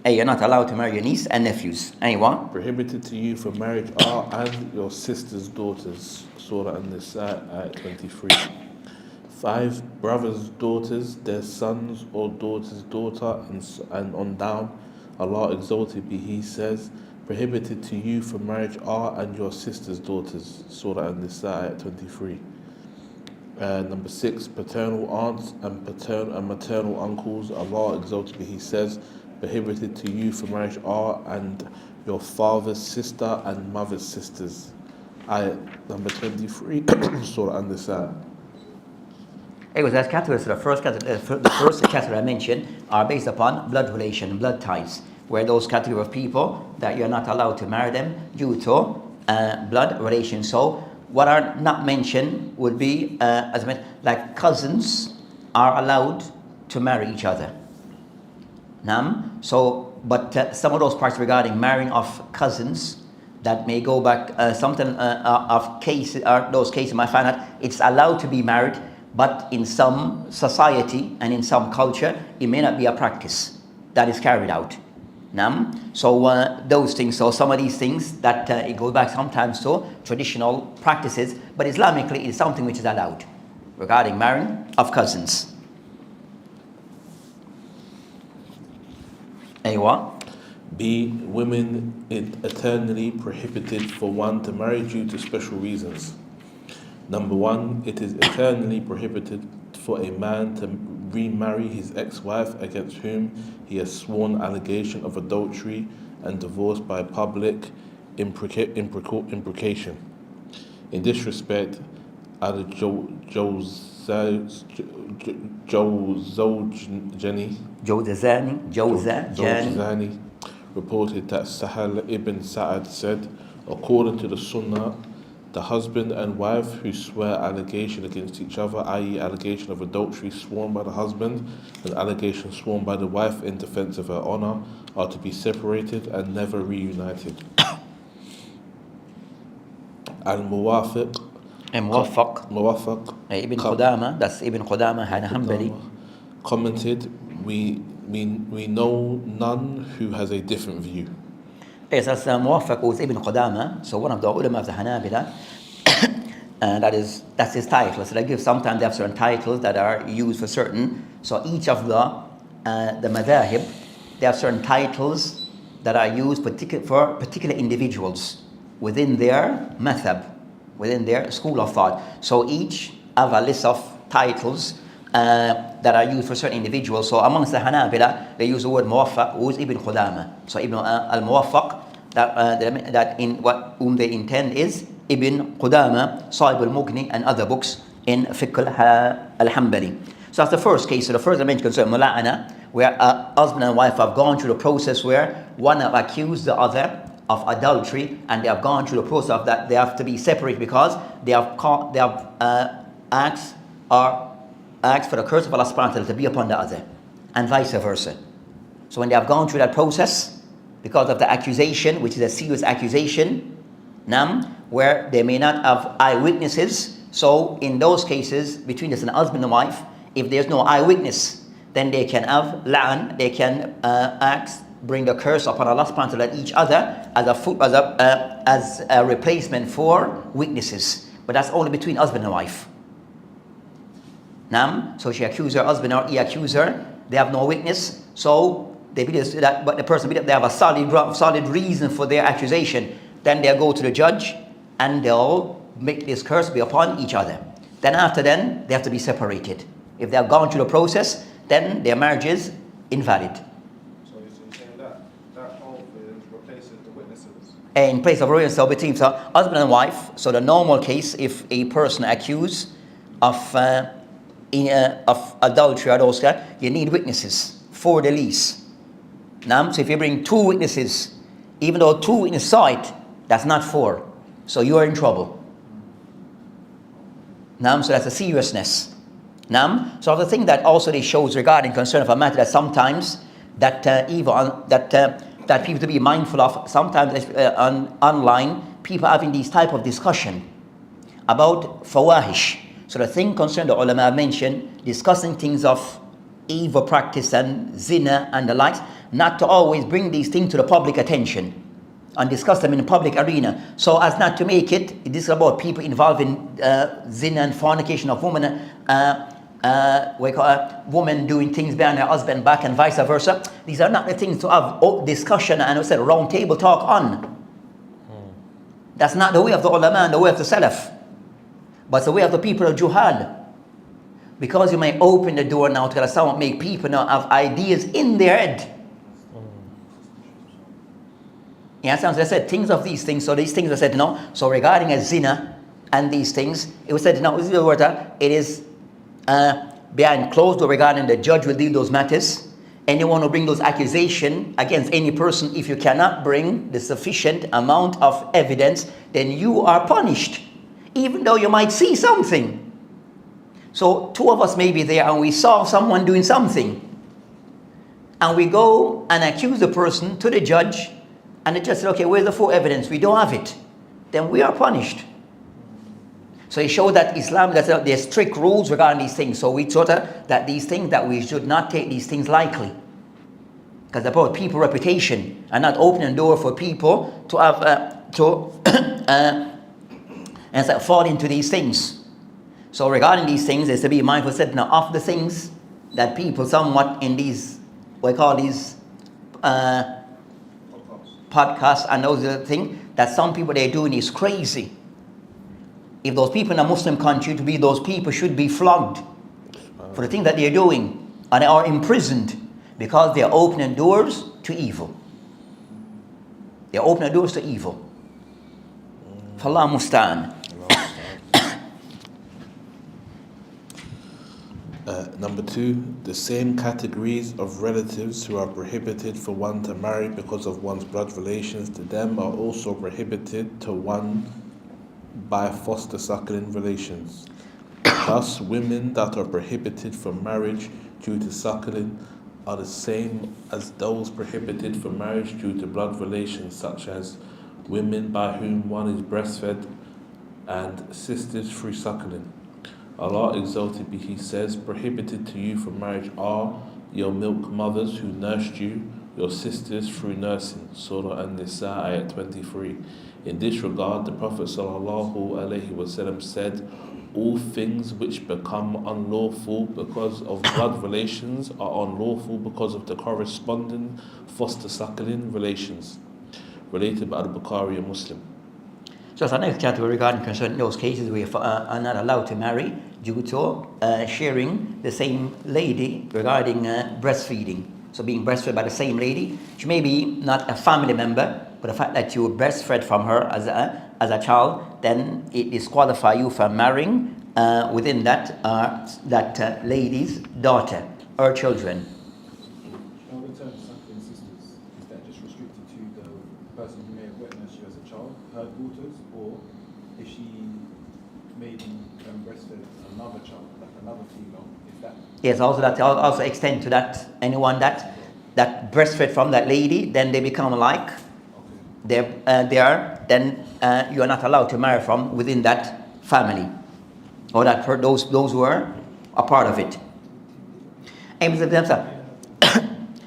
you're not allowed to marry your niece and nephews. أيوة. Prohibited to you for marriage are and your sister's daughters, Surah An-Nisa, ayat 23. 5, brothers' daughters, their sons or daughter's daughter, and on down. Allah, exalted be He, says, prohibited to you for marriage are and your sister's daughters, Surah An-Nisa, ayat 23. Number 6, paternal aunts and maternal uncles. Allah, exalted be He, says, prohibited to you for marriage are and your father's sister and mother's sisters. Ayat number 23, Surah An-Nisa. It was that category. So the first category I mentioned are based upon blood relation, blood ties, where those category of people that you're not allowed to marry them due to blood relation. So what are not mentioned would be, as I mentioned, like cousins are allowed to marry each other. But some of those parts regarding marrying of cousins that may go back, something of cases, those cases might find out it's allowed to be married, but in some society and in some culture, it may not be a practice that is carried out. Those things, so some of these things that it goes back sometimes to traditional practices, but Islamically it is something which is allowed regarding marrying of cousins. B, women eternally prohibited for one to marry due to special reasons. Number 1, it is eternally prohibited for a man to remarry his ex-wife against whom he has sworn allegation of adultery and divorce by public imprecation. In this respect, Jawzani reported that Sahal ibn Sa'ad said, according to the Sunnah, the husband and wife who swear allegation against each other, i.e. allegation of adultery sworn by the husband and allegation sworn by the wife in defense of her honor, are to be separated and never reunited. Al-Muwafiq Ibn Qudama, that's Ibn Qudama Hanbali, commented, we know none who has a different view. Yes, that's Muwafiq was Ibn Qudama, so one of the ulama of the Hanabila, and that's his title. So they give, sometimes they have certain titles that are used for certain. So each of the madhahib, they have certain titles that are used for particular individuals within their madhab, within their school of thought. So each have a list of titles that are used for certain individuals. So amongst the Hanabila, they use the word Muwaffaq, who is Ibn Qudama. So Ibn al-Muwaffaq, that in what whom they intend is Ibn Qudama, Sahib al-Mughni, and other books in Fiqh al-Hanbali. So that's the first case. So the first dimension concerns mula'ana, where a husband and wife have gone through the process where one have accused the other of adultery, and they have gone through the process of that they have to be separated because they have asked for the curse of Allah subhanahu wa ta'ala to be upon the other, and vice versa. So when they have gone through that process, because of the accusation, which is a serious accusation, where they may not have eyewitnesses, so in those cases, between this and husband and wife, if there's no eyewitness, then they can have la'an, they can bring the curse upon Allah subhanahu wa ta'ala each other as a replacement for witnesses. But that's only between husband and wife. So she accused her husband or he accused her, they have no witness, so they believe that, but the person believe they have a solid reason for their accusation. Then they'll go to the judge and they'll make this curse be upon each other. Then after then, they have to be separated. If they have gone through the process, then their marriage is invalid. So you're saying that whole replaces the witnesses? In place of witnesses between husband and wife, so the normal case, if a person accused of adultery or those kind, you need witnesses for the lease. So if you bring two witnesses, even though two witnesses saw it, that's not four. So you are in trouble. So that's a seriousness. So the thing that also they shows regarding concern of a matter that sometimes that that people to be mindful of, sometimes online people having these type of discussion about fawahish. So the thing concerned the ulama mentioned, discussing things of evil practice and zina and the likes, not to always bring these things to the public attention and discuss them in the public arena, so as not to make it, this is about people involved in zina and fornication of women, woman doing things behind her husband back and vice versa. These are not the things to have discussion and round table talk on. That's not the way of the ulama and the way of the salaf, but it's the way of the people of juhal. Because you may open the door now to someone make people now have ideas in their head. Yeah, so I said things of these things. So these things I said no. So regarding a zina and these things, it was said no. It is behind closed door. Regarding the judge will deal those matters. Anyone who bring those accusations against any person, if you cannot bring the sufficient amount of evidence, then you are punished, even though you might see something. So two of us may be there and we saw someone doing something, and we go and accuse the person to the judge, and the judge said, okay, where's the full evidence? We don't have it. Then we are punished. So it showed that Islam, that there's strict rules regarding these things. So we taught that these things, that we should not take these things lightly, because they're about people's reputation and not opening the door for people to have fall into these things. So regarding these things, is to be mindful of the things that people somewhat in these, we call these podcasts and those other things, that some people they're doing is crazy. If those people in a Muslim country, to be those people should be flogged for the thing that they're doing, and they are imprisoned because they are opening doors to evil. They are opening doors to evil. Fallah musta'an. Number 2, the same categories of relatives who are prohibited for one to marry because of one's blood relations to them are also prohibited to one by foster suckling relations. Thus, women that are prohibited from marriage due to suckling are the same as those prohibited from marriage due to blood relations, such as women by whom one is breastfed and sisters through suckling. Allah exalted be He says, prohibited to you from marriage are your milk mothers who nursed you, your sisters through nursing. Surah An-Nisa, ayat 23. In this regard, the Prophet ﷺ said, all things which become unlawful because of blood relations are unlawful because of the corresponding foster suckling relations. Related by Al-Bukhari and Muslim. So the next category regarding concerning those cases we are not allowed to marry due to sharing the same lady regarding breastfeeding. So being breastfed by the same lady, she may be not a family member, but the fact that you breastfed from her as a child, then it disqualifies you from marrying within that lady's daughter or children. Now, in terms of suckling sisters, is that just restricted to the person who may have witnessed you as a child, her daughters, or if she maybe breastfed another child, like another female, is that? Yes, also that also extend to that anyone that breastfed from that lady, then they become like they are then you are not allowed to marry from within that family, or that those who are a part of it.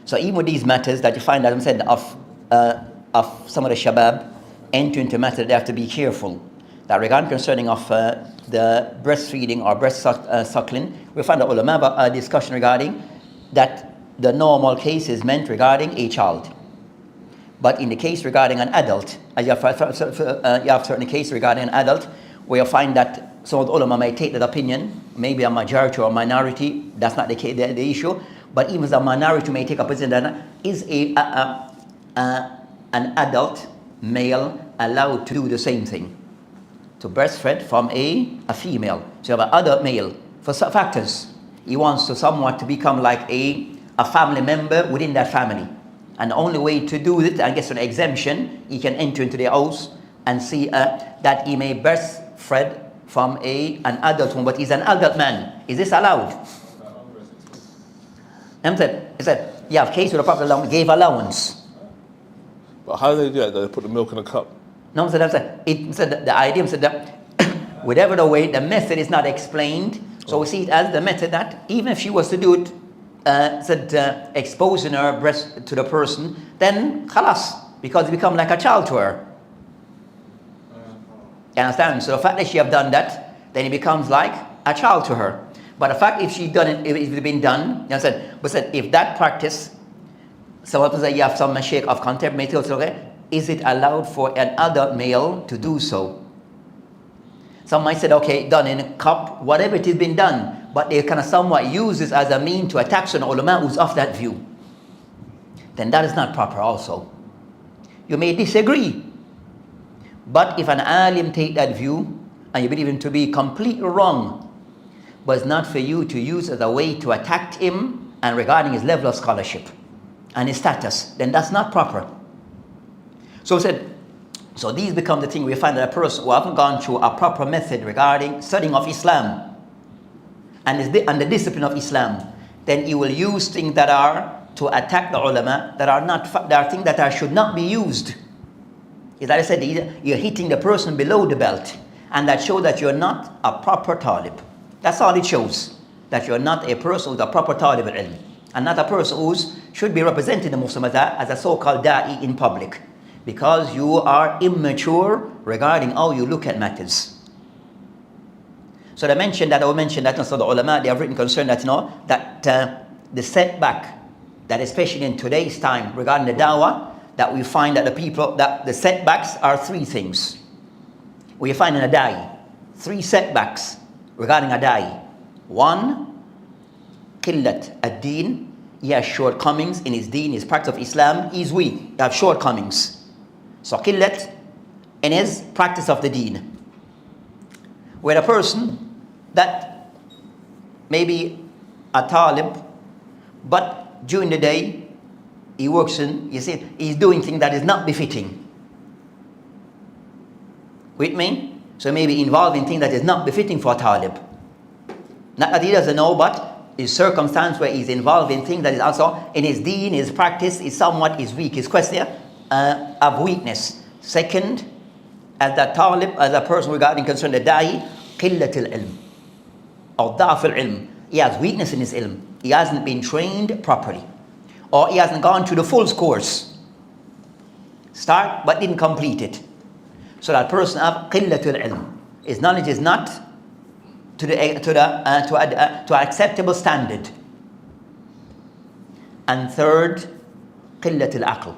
So even with these matters that you find, as I said, of some of the shabab enter into matters, they have to be careful. That regarding concerning of the breastfeeding or breast suckling, we find the ulama have a discussion regarding that the normal case is meant regarding a child. But in the case regarding an adult, you have certain case regarding an adult, where you find that some of the ulama may take that opinion, maybe a majority or minority, that's not the case, the issue, but even the minority may take a position that is an adult male allowed to do the same thing, to breastfeed from a female. So you have an adult male, for some factors, he wants to somewhat to become like a family member within that family. And the only way to do it, and get an exemption, he can enter into their house and see that he may breastfeed from an adult one, but he's an adult man. Is this allowed? He said, you have case where the Prophet gave allowance. But how do they do that? Do they put the milk in a cup? No, it said the idea said that whatever the way, the method is not explained. So we see it as the method that even if she was to do it, exposing her breast to the person, then khalas, because it becomes like a child to her. You understand? So the fact that she have done that, then it becomes like a child to her. But the fact if she done it, if it's been done, you understand? But said if that practice, some people say you have some mashayikh of contempt, okay, is it allowed for an adult male to do so? Some might say, okay, done in a cup, whatever it has been done, but they kind of somewhat use this as a mean to attack some ulama who's of that view. Then that is not proper also. You may disagree, but if an alim take that view, and you believe him to be completely wrong, but it's not for you to use as a way to attack him and regarding his level of scholarship and his status, then that's not proper. So so these become the thing we find that a person who haven't gone through a proper method regarding studying of Islam and the discipline of Islam, then he will use things that are to attack the ulama that are things that should not be used. As I said, you're hitting the person below the belt, and that shows that you're not a proper talib. That's all it shows, that you're not a person who's a proper talib al-ilm, and not a person who should be representing the Muslim as a so-called da'i in public, because you are immature regarding how you look at matters. So I will mention that so the ulama, they have written concern that that the setback, that especially in today's time regarding the dawah, that we find that the setbacks are three things. We find in a da'i, three setbacks regarding a da'i. One, qillat ad-din, he has shortcomings in his deen, his practice of Islam, he is weak, he has shortcomings. So qillat in his practice of the deen. Where a person that may be a talib, but during the day he works he's doing things that is not befitting. With me? So maybe involved in things that is not befitting for a talib. Not that he doesn't know, but his circumstance where he's involved in things that is also in his deen, his practice is somewhat weak. His question of weakness. Second, as the talib, as a person regarding concern the da'i, qillat al-ilm or da'af al-ilm. He has weakness in his ilm. He hasn't been trained properly, or he hasn't gone through the full course. Start but didn't complete it. So that person have qillat al-ilm. His knowledge is not to acceptable standard. And third, qillat al-aql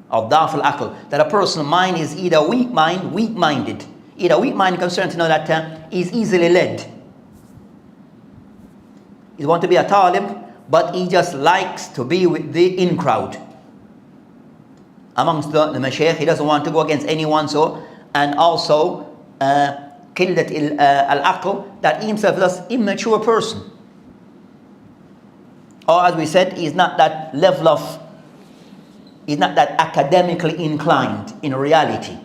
or da'af al-aql, that a person's mind is either weak-minded, either weak-minded concerned to know that he's easily led. He wants to be a talib, but he just likes to be with the in crowd. Amongst the mashayikh, he doesn't want to go against anyone, and also قلة al-aql, that he himself is an immature person. Or as we said, he's not that level of, he's not that academically inclined in reality.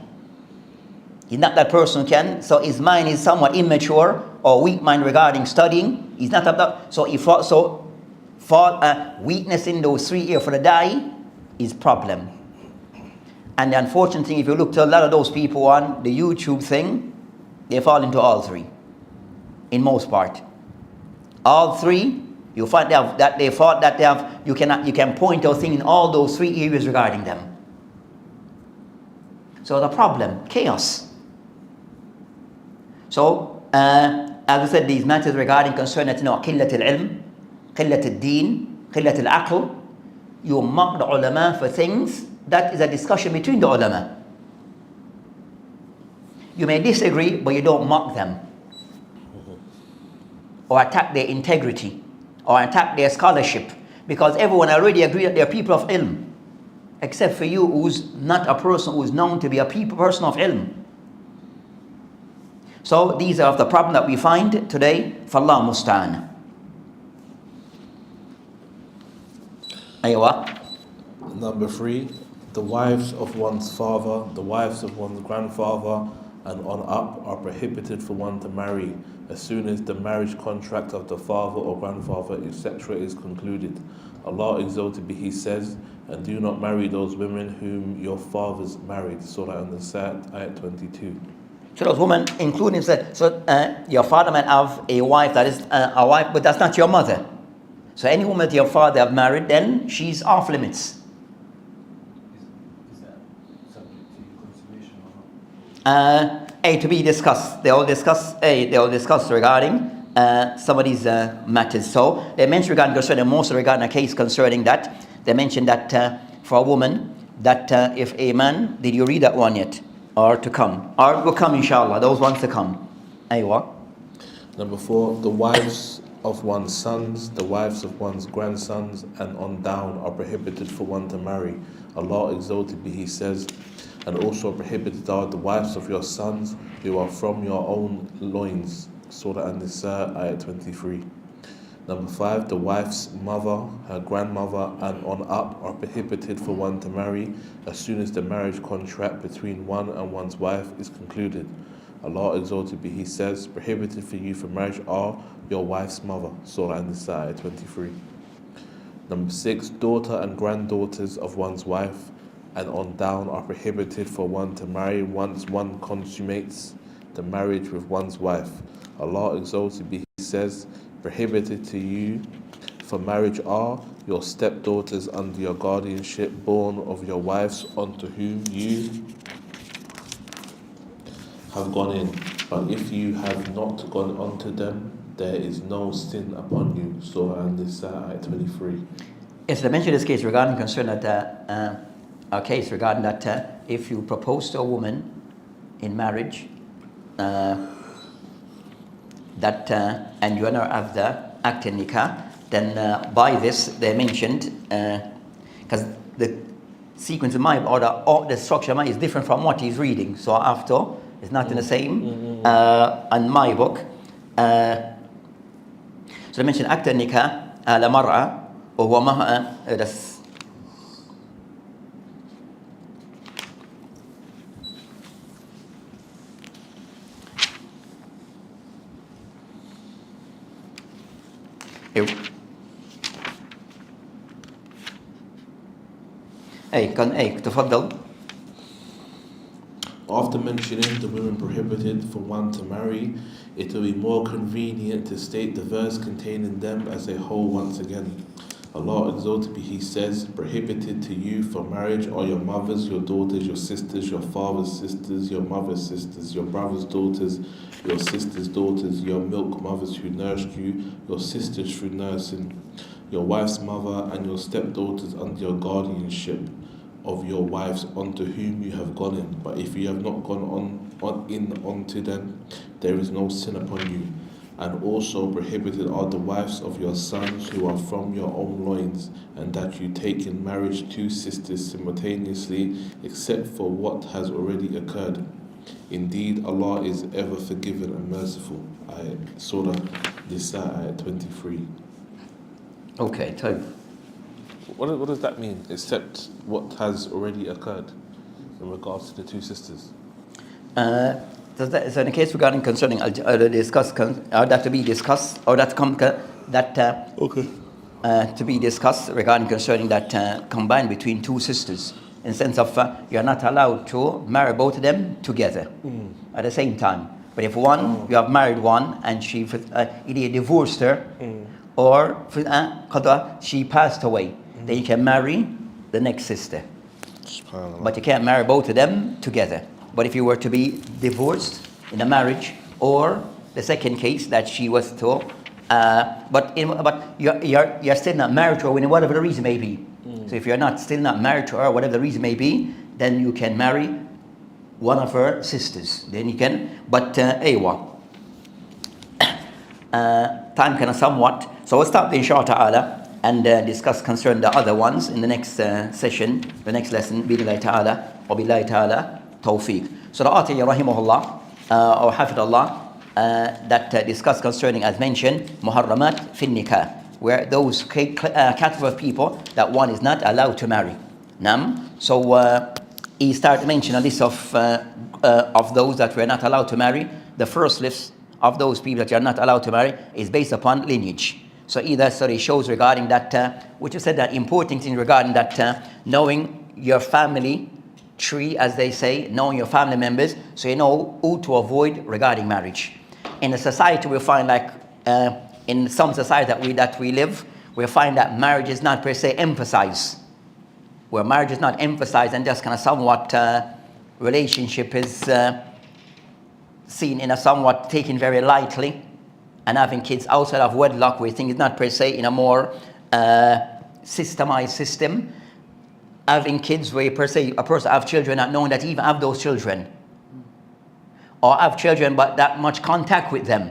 He's not that person who can, so his mind is somewhat immature or weak mind regarding studying. He's not that, so he fought, so for weakness in those 3 areas for the die is problem. And the unfortunate thing, if you look to a lot of those people on the YouTube thing, they fall into all 3, in most part. All 3, you find that they thought that they have, you can point out things in all those 3 areas regarding them. So the problem, chaos. So, as we said, these matters regarding concern that, قلة العلم, قلة الدين, قلة العقل, you mock the ulama for things that is a discussion between the ulama. You may disagree, but you don't mock them or attack their integrity or attack their scholarship, because everyone already agreed that they are people of ilm, except for you who's not a person who is known to be a person of ilm. So these are the problem that we find today. Fallah musta'an. Aywa. Number 3, the wives of one's father, the wives of one's grandfather, and on up are prohibited for one to marry as soon as the marriage contract of the father or grandfather, etc. is concluded. Allah exalted be He says, and do not marry those women whom your fathers married. Surah An-Nisa, ayat 22. So those women, including, so your father might have a wife that is a wife, but that's not your mother. So any woman that your father have married, then she's off limits. Is that subject to consummation or not? To be discussed. They all discuss regarding some of these matters. So they mentioned regarding concerning, most regarding a case concerning that. They mentioned that for a woman, that if a man, did you read that one yet? Or to come? Or will come, inshallah, those ones to come. Aywa. Number 4, the wives of one's sons, the wives of one's grandsons, and on down are prohibited for one to marry. Allah exalted be He says, and also prohibited are the wives of your sons who are from your own loins. Surah An-Nisa, ayat 23. Number 5, the wife's mother, her grandmother, and on up are prohibited for one to marry as soon as the marriage contract between one and one's wife is concluded. Allah exalted be He says, prohibited for you for marriage are your wife's mother. Surah An-Nisa, ayat 23. Number 6, daughter and granddaughters of one's wife and on down are prohibited for one to marry once one consummates the marriage with one's wife. Allah exalted be He says, prohibited to you for marriage are your stepdaughters under your guardianship, born of your wives unto whom you have gone in. But if you have not gone unto them, there is no sin upon you. Surah An-Nisa, ayat 23. Yes, I mentioned this case regarding concern that a case regarding that if you propose to a woman in marriage, that and you and her have the act in nikah, then by this they mentioned, because the sequence in my order or the structure of mine is different from what he's reading, so after it's not in the same on my book. So they mentioned act in nikah ala mar'a وهو مها das تفضل. After mentioning the women prohibited for one to marry, it will be more convenient to state the verse containing them as a whole once again. Allah exalted be He says, prohibited to you for marriage are your mothers, your daughters, your sisters, your father's sisters, your mother's sisters, your brother's daughters, your sister's daughters, your milk mothers who nursed you, your sisters through nursing, your wife's mother, and your stepdaughters under your guardianship of your wives unto whom you have gone in. But if you have not gone unto them, there is no sin upon you. And also prohibited are the wives of your sons who are from your own loins, and that you take in marriage two sisters simultaneously, except for what has already occurred. Indeed, Allah is ever forgiving and merciful. Surah Nisa, ayat 23. Okay, so What does that mean? Except what has already occurred in regards to the two sisters. so in the case regarding concerning discuss that to be discussed or that Okay. To be discussed regarding concerning that combined between two sisters in the sense of you're not allowed to marry both of them together at the same time. But if one, you have married one and she either divorced her or she passed away, then you can marry the next sister. But you can't marry both of them together. But if you were to be divorced in a marriage, or the second case that she was to, but you're still not married to her, whatever the reason may be. So if you're still not married to her, whatever the reason may be, then you can marry one of her sisters. Then you can. But time kind of somewhat. So we'll stop inshallah and discuss concerning the other ones in the next session, the next lesson. Billahi ta'ala wa billahi ta'ala tawfiq. So the author rahimahullah or hafidullah that discuss concerning, as mentioned, muharramat fi nikah, where those category of people that one is not allowed to marry. So he started to mention a list of those that we're not allowed to marry. The first list of those people that you're not allowed to marry is based upon lineage. So either it shows regarding that, which is said that important thing regarding that, knowing your family tree, as they say, knowing your family members, so you know who to avoid regarding marriage. In a society, we find like in some society that we live, we find that marriage is not per se emphasized. Where marriage is not emphasized and just kind of somewhat relationship is seen in a somewhat taken very lightly, and having kids outside of wedlock, we think it's not per se in a more systemized system. Having kids where per se a person have children not knowing that he even have those children, or have children but that much contact with them,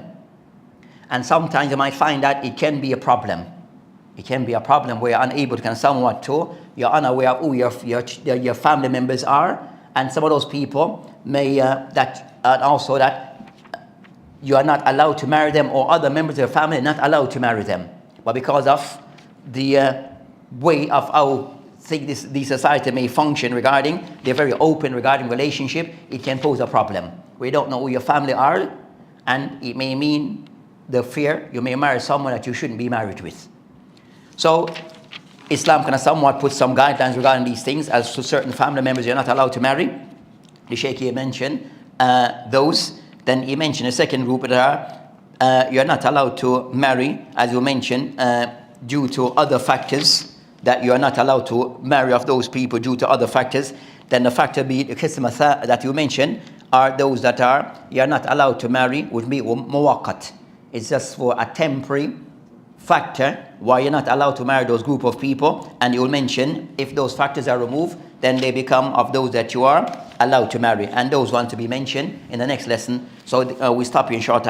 and sometimes you might find that it can be a problem. It can be a problem where you're unable to kind of somewhat to, you're unaware of who your family members are, and some of those people may also that you are not allowed to marry them, or other members of your family are not allowed to marry them. But because of the way of how the society may function regarding, they're very open regarding relationship, it can pose a problem. We don't know who your family are, and it may mean the fear you may marry someone that you shouldn't be married with. So Islam kind of somewhat puts some guidelines regarding these things. As to certain family members you're not allowed to marry, the Shaykh here mentioned those. Then he mentioned a second group that you're not allowed to marry, as you mentioned, due to other factors, that you are not allowed to marry of those people due to other factors. Then the factor be the qism that you mentioned are those that you're not allowed to marry would be muwaqqat. It's just for a temporary factor why you're not allowed to marry those group of people, and you will mention if those factors are removed, then they become of those that you are allowed to marry, and those want to be mentioned in the next lesson. So we stop here in short.